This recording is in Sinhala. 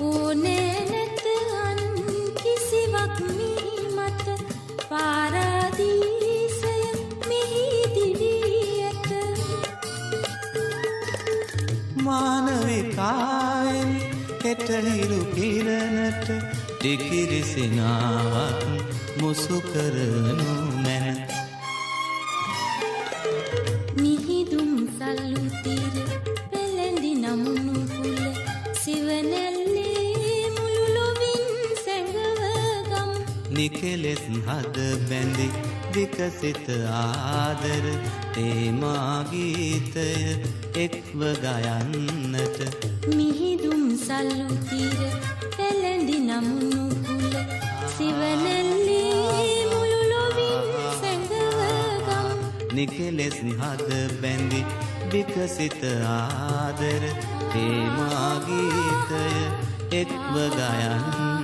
ඕනේ නැත අන් කිසිවක් මී මත පාරාදීසය මිහිදිවී ඇත මානවිකායෙන් හෙටහිරු කිරණට ටිකිරිසිනාවක් මුසු කරනු මැන මිහිදුම් සල්ලු තීර පෙළඳි නමුණු කුල සිවනැල්ලේ මුළු ලොවින් සැඟවගම් නිකෙලෙස් හද බැඳි විකසිත ආදර තේමාගීතය එක්ව ගයන්නට මිහිදුම් සල්ලු තීර පෙළඳි නමුණු කුල සිවනැල්ලේ මුළු ලොවින් සැඟවගම් නිකෙලෙස් හද බැඳි විකසිත ආදර තේමාගීතය එක්ව ගයන්නට